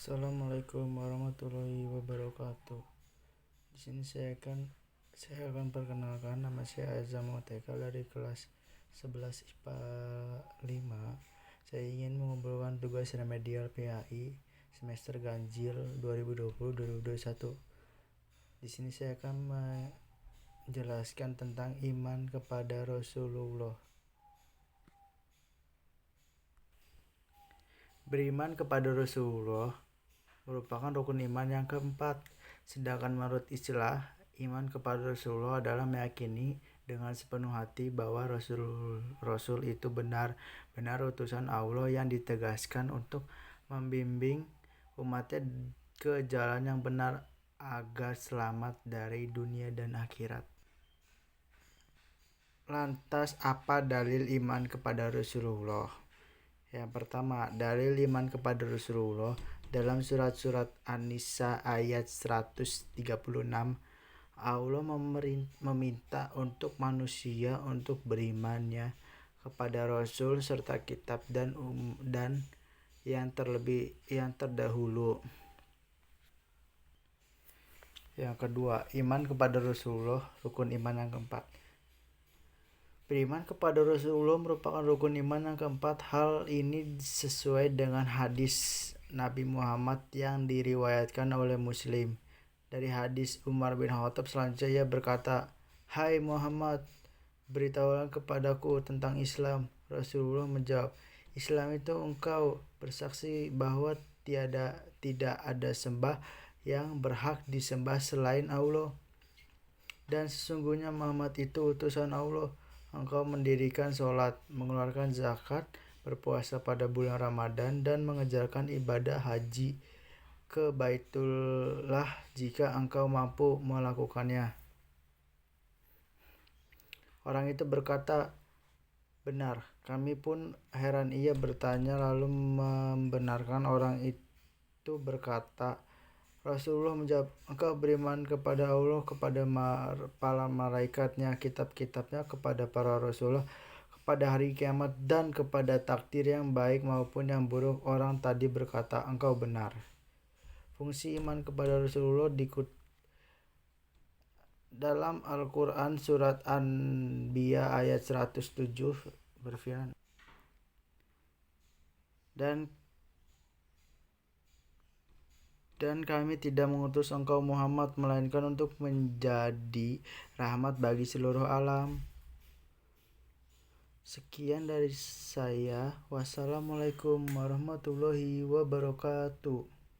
Assalamualaikum warahmatullahi wabarakatuh. Di sini saya akan perkenalkan, nama saya Azam Moteka dari kelas 11 IPA 5. Saya ingin mengumpulkan tugas remedial PAI semester ganjil 2020-2021. Di sini saya akan menjelaskan tentang iman kepada Rasulullah. Beriman kepada Rasulullah merupakan rukun iman yang keempat. Sedangkan menurut istilah, iman kepada Rasulullah adalah meyakini dengan sepenuh hati bahwa Rasul itu benar-benar utusan Allah yang ditegaskan untuk membimbing umatnya ke jalan yang benar agar selamat dari dunia dan akhirat. Lantas, apa dalil iman kepada Rasulullah? Yang pertama, dalil iman kepada Rasulullah dalam surat An-Nisa ayat 136, Allah meminta untuk manusia untuk berimannya kepada Rasul serta kitab dan yang terdahulu. Yang kedua, iman kepada Rasulullah, rukun iman yang keempat. Beriman kepada Rasulullah merupakan rukun iman yang keempat. Hal ini sesuai dengan hadis Nabi Muhammad yang diriwayatkan oleh Muslim. Dari hadis Umar bin Khattab selanjutnya ia berkata, "Hai Muhammad, beritahulah kepadaku tentang Islam." Rasulullah menjawab, "Islam itu engkau bersaksi bahwa tidak ada sembah yang berhak disembah selain Allah, dan sesungguhnya Muhammad itu utusan Allah. Engkau mendirikan sholat, mengeluarkan zakat, berpuasa pada bulan Ramadan, dan mengerjakan ibadah haji ke Baitullah jika engkau mampu melakukannya." Orang itu berkata, "Benar." Kami pun heran. Ia bertanya lalu membenarkan. Orang itu berkata, Rasulullah menjawab, "Engkau beriman kepada Allah, kepada para malaikatnya, kitab-kitabnya, kepada para rasulullah, kepada hari kiamat, dan kepada takdir yang baik maupun yang buruk." Orang tadi berkata, "Engkau benar." Fungsi iman kepada Rasulullah dalam Al-Quran surat An-Anbiya ayat 107 berfirman, Dan kami tidak mengutus engkau Muhammad melainkan untuk menjadi rahmat bagi seluruh alam. Sekian dari saya. Wassalamualaikum warahmatullahi wabarakatuh.